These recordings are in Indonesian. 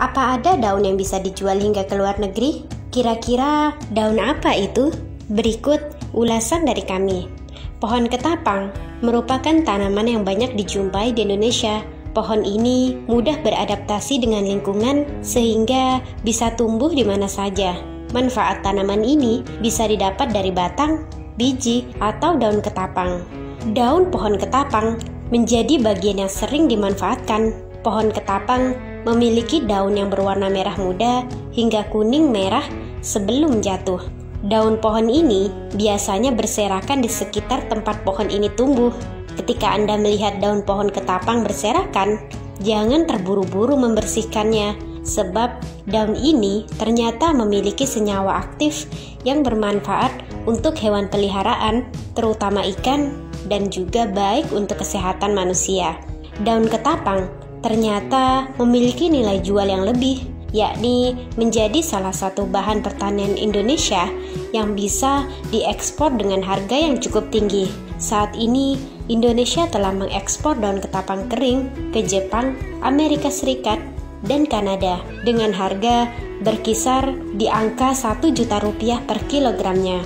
Apa ada daun yang bisa dijual hingga ke luar negeri? Kira-kira daun apa itu? Berikut ulasan dari kami. Pohon ketapang merupakan tanaman yang banyak dijumpai di Indonesia. Pohon ini mudah beradaptasi dengan lingkungan sehingga bisa tumbuh di mana saja. Manfaat tanaman ini bisa didapat dari batang, biji, atau daun ketapang. Daun pohon ketapang menjadi bagian yang sering dimanfaatkan. Pohon ketapang memiliki daun yang berwarna merah muda hingga kuning merah sebelum jatuh. Daun pohon ini biasanya berserakan di sekitar tempat pohon ini tumbuh. Ketika Anda melihat daun pohon ketapang berserakan, jangan terburu-buru membersihkannya, sebab daun ini ternyata memiliki senyawa aktif yang bermanfaat untuk hewan peliharaan, terutama ikan, dan juga baik untuk kesehatan manusia. Daun ketapang ternyata memiliki nilai jual yang lebih, yakni menjadi salah satu bahan pertanian Indonesia yang bisa diekspor dengan harga yang cukup tinggi. Saat ini, Indonesia telah mengekspor daun ketapang kering ke Jepang, Amerika Serikat, dan Kanada dengan harga berkisar di angka 1 juta rupiah per kilogramnya.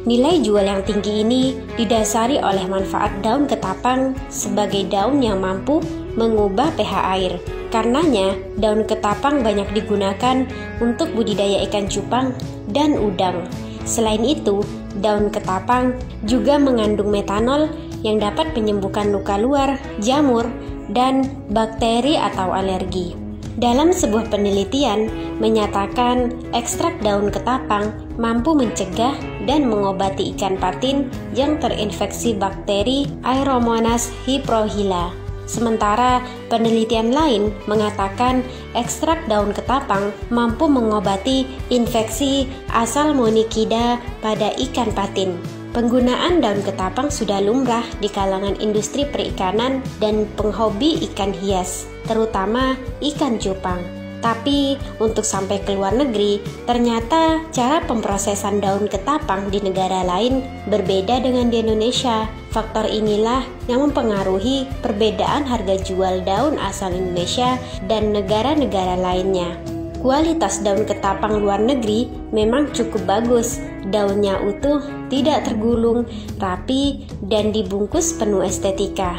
Nilai jual yang tinggi ini didasari oleh manfaat daun ketapang sebagai daun yang mampu mengubah pH air. Karenanya, daun ketapang banyak digunakan untuk budidaya ikan cupang dan udang. Selain itu, daun ketapang juga mengandung metanol yang dapat menyembuhkan luka luar, jamur, dan bakteri atau alergi. Dalam sebuah penelitian menyatakan ekstrak daun ketapang mampu mencegah dan mengobati ikan patin yang terinfeksi bakteri Aeromonas hyprohila. Sementara penelitian lain mengatakan ekstrak daun ketapang mampu mengobati infeksi Salmonida pada ikan patin. Penggunaan daun ketapang sudah lumrah di kalangan industri perikanan dan penghobi ikan hias, terutama ikan cupang. Tapi untuk sampai ke luar negeri, ternyata cara pemrosesan daun ketapang di negara lain berbeda dengan di Indonesia. Faktor inilah yang mempengaruhi perbedaan harga jual daun asal Indonesia dan negara-negara lainnya. Kualitas daun ketapang luar negeri memang cukup bagus. Daunnya utuh, tidak tergulung, rapi, dan dibungkus penuh estetika.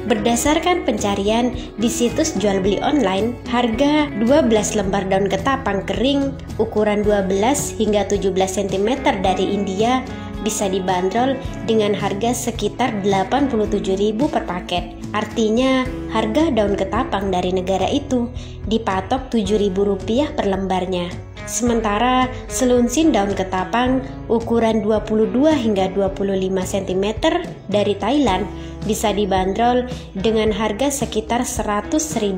Berdasarkan pencarian di situs jual beli online, harga 12 lembar daun ketapang kering ukuran 12 hingga 17 cm dari India bisa dibanderol dengan harga sekitar 87.000 per paket. Artinya, harga daun ketapang dari negara itu dipatok Rp7.000 per lembarnya. Sementara selunsin daun ketapang ukuran 22 hingga 25 cm dari Thailand bisa dibanderol dengan harga sekitar Rp100.000.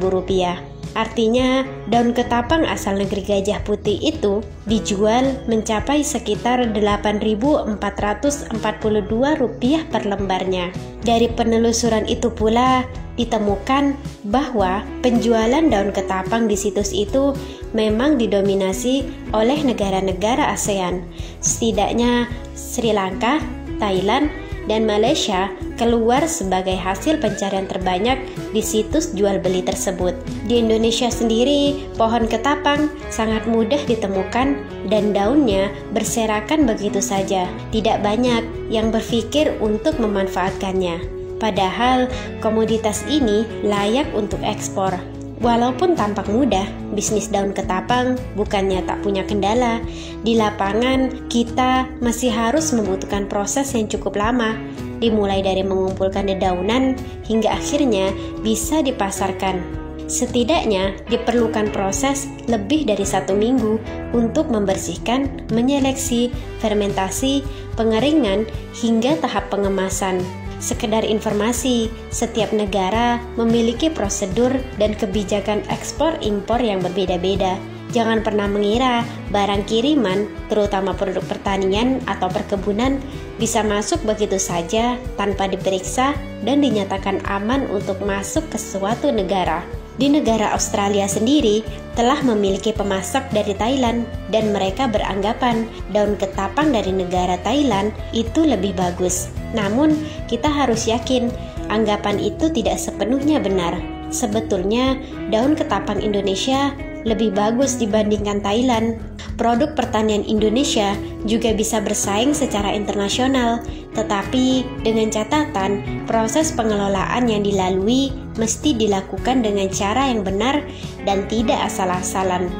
Artinya, daun ketapang asal negeri Gajah Putih itu dijual mencapai sekitar Rp8.442 per lembarnya. Dari penelusuran itu pula ditemukan bahwa penjualan daun ketapang di situs itu memang didominasi oleh negara-negara ASEAN. Setidaknya Sri Lanka, Thailand, dan Malaysia keluar sebagai hasil pencarian terbanyak di situs jual beli tersebut. Di Indonesia sendiri, pohon ketapang sangat mudah ditemukan dan daunnya berserakan begitu saja. Tidak banyak yang berpikir untuk memanfaatkannya. Padahal komoditas ini layak untuk ekspor. Walaupun tampak mudah, bisnis daun ketapang bukannya tak punya kendala. Di lapangan, kita masih harus membutuhkan proses yang cukup lama, dimulai dari mengumpulkan dedaunan hingga akhirnya bisa dipasarkan. Setidaknya diperlukan proses lebih dari 1 minggu untuk membersihkan, menyeleksi, fermentasi, pengeringan, hingga tahap pengemasan. Sekedar informasi, setiap negara memiliki prosedur dan kebijakan ekspor-impor yang berbeda-beda. Jangan pernah mengira barang kiriman, terutama produk pertanian atau perkebunan, bisa masuk begitu saja tanpa diperiksa dan dinyatakan aman untuk masuk ke suatu negara. Di negara Australia sendiri telah memiliki pemasok dari Thailand dan mereka beranggapan daun ketapang dari negara Thailand itu lebih bagus. Namun, kita harus yakin anggapan itu tidak sepenuhnya benar. Sebetulnya, daun ketapang Indonesia lebih bagus dibandingkan Thailand. Produk pertanian Indonesia juga bisa bersaing secara internasional, tetapi dengan catatan proses pengelolaan yang dilalui mesti dilakukan dengan cara yang benar dan tidak asal-asalan.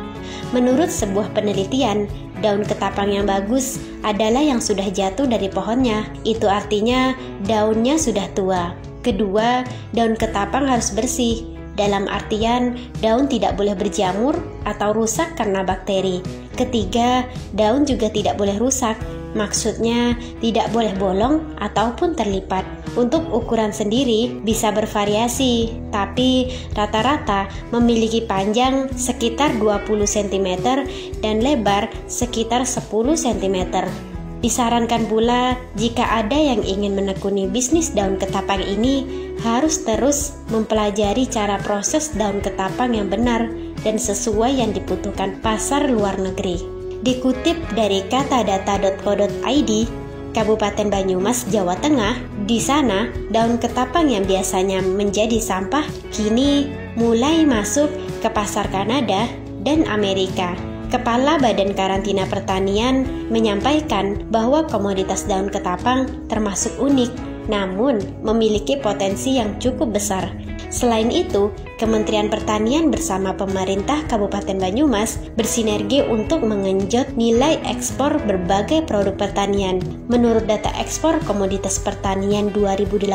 Menurut sebuah penelitian, daun ketapang yang bagus adalah yang sudah jatuh dari pohonnya. Itu artinya daunnya sudah tua. Kedua, daun ketapang harus bersih. Dalam artian, daun tidak boleh berjamur atau rusak karena bakteri. Ketiga, daun juga tidak boleh rusak. Maksudnya, tidak boleh bolong ataupun terlipat. Untuk ukuran sendiri bisa bervariasi, tapi rata-rata memiliki panjang sekitar 20 cm dan lebar sekitar 10 cm. Disarankan pula jika ada yang ingin menekuni bisnis daun ketapang ini harus terus mempelajari cara proses daun ketapang yang benar dan sesuai yang dibutuhkan pasar luar negeri. Dikutip dari katadata.co.id, Kabupaten Banyumas, Jawa Tengah, di sana daun ketapang yang biasanya menjadi sampah kini mulai masuk ke pasar Kanada dan Amerika. Kepala Badan Karantina Pertanian menyampaikan bahwa komoditas daun ketapang termasuk unik, namun memiliki potensi yang cukup besar. Selain itu, Kementerian Pertanian bersama pemerintah Kabupaten Banyumas bersinergi untuk mengenjot nilai ekspor berbagai produk pertanian. Menurut data ekspor komoditas pertanian 2018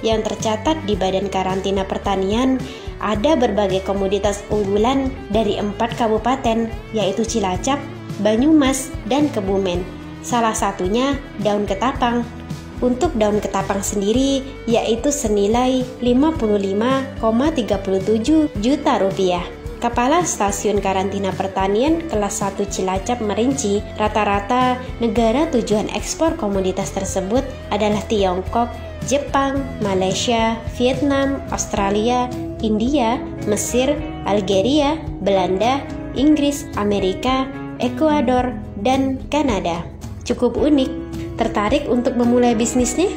yang tercatat di Badan Karantina Pertanian, ada berbagai komoditas unggulan dari 4 kabupaten, yaitu Cilacap, Banyumas, dan Kebumen. Salah satunya daun ketapang. Untuk daun ketapang sendiri yaitu senilai 55,37 juta rupiah. Kepala Stasiun Karantina Pertanian kelas 1 Cilacap merinci rata-rata negara tujuan ekspor komoditas tersebut adalah Tiongkok, Jepang, Malaysia, Vietnam, Australia, India, Mesir, Algeria, Belanda, Inggris, Amerika, Ekuador, dan Kanada. Cukup unik. Tertarik untuk memulai bisnisnya?